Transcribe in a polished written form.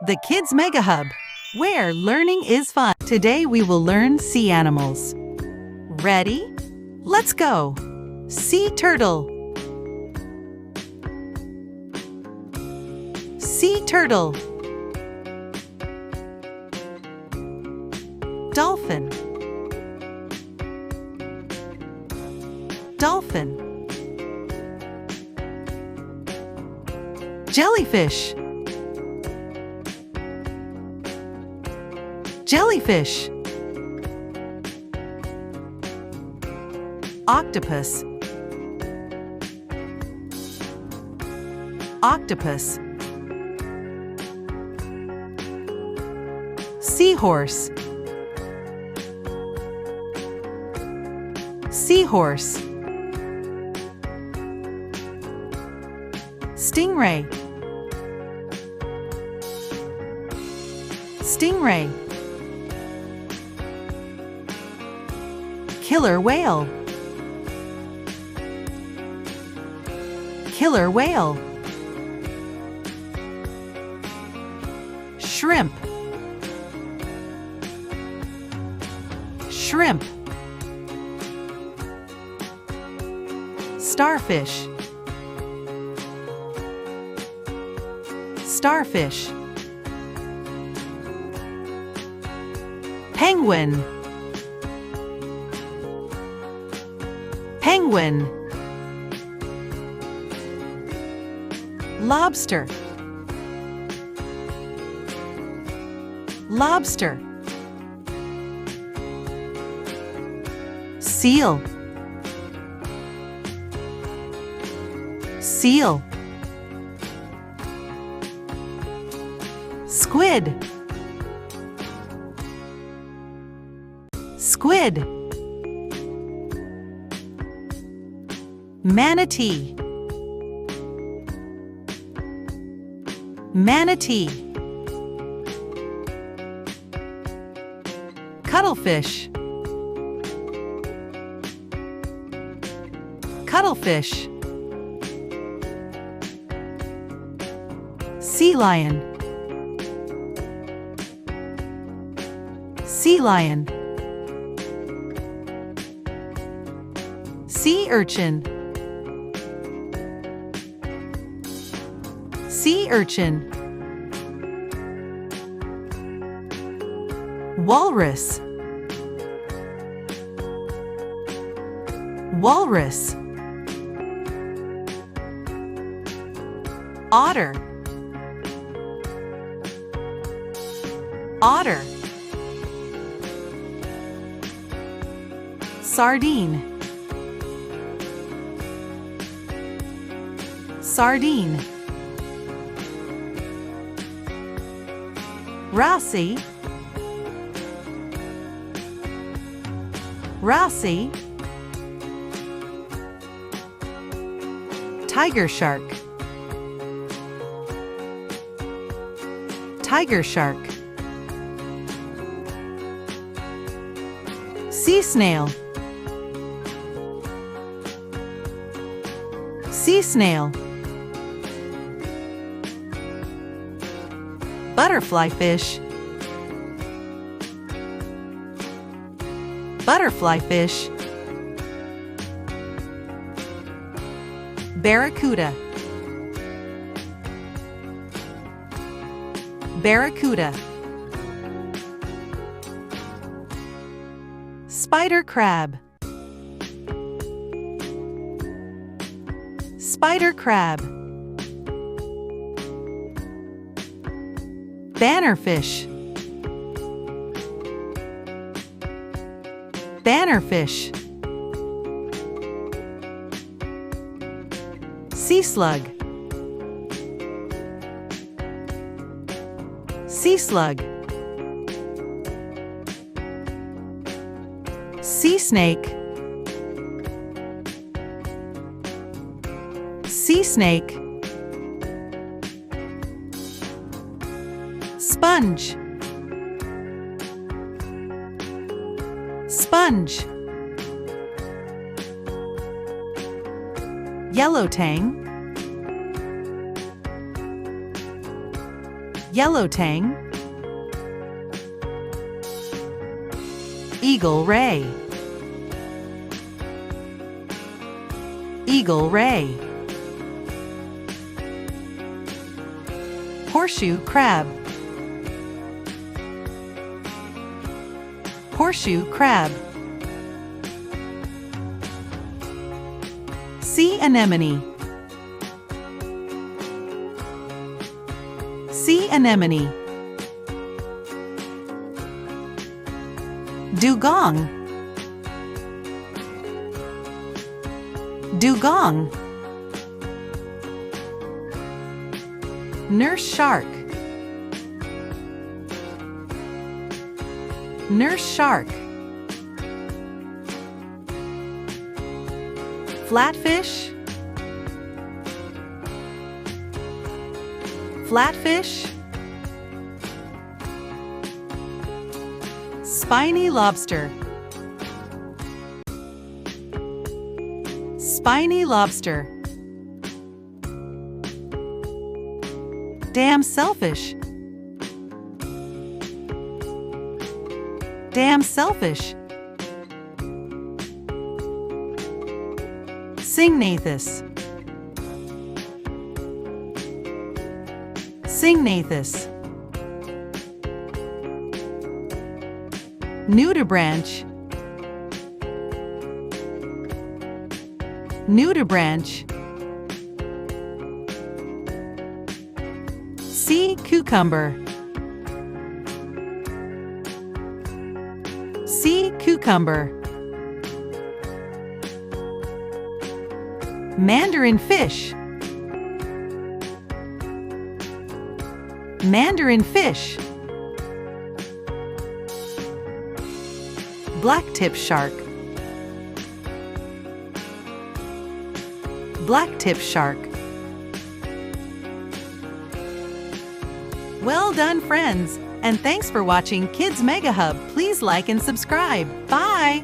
the Kids Mega Hub, where learning is fun. Today we will learn sea animals. Ready? Let's go! Sea turtle. Sea turtle. Dolphin. Dolphin. Jellyfish. Jellyfish. Octopus. Octopus. Seahorse. Seahorse. Stingray. Stingray. Killer whale. Killer whale. Shrimp. Shrimp. Starfish. Starfish. Penguin. Penguin. Lobster. Lobster. Seal. Seal. Squid. Squid. Manatee. Manatee. Cuttlefish. Cuttlefish. Sea lion. Sea lion. Sea urchin. Sea urchin. Walrus. Walrus. Otter. Otter. Sardine. Sardine. Wrasse. Wrasse. Tiger shark. Tiger shark. Sea snail. Sea snail. Butterfly fish. Butterfly fish. Barracuda. Barracuda. Spider crab. Spider crab. Bannerfish. Bannerfish. Sea slug. Sea slug. Sea snake. Sea snake. Sponge. Sponge. Yellow tang. yellow tang, eagle ray, eagle ray, horseshoe crab, horseshoe crab, sea anemone, sea anemone, dugong, dugong, nurse shark, nurse shark, flatfish, flatfish, spiny lobster, spiny lobster, dam shellfish, dam shellfish, Singnathus, Singnathus, nudibranch, nudibranch, sea cucumber, sea cucumber, mandarin fish, mandarin fish, blacktip shark, blacktip shark. Well done, friends, and thanks for watching Kids Mega Hub. Please like and subscribe. Bye!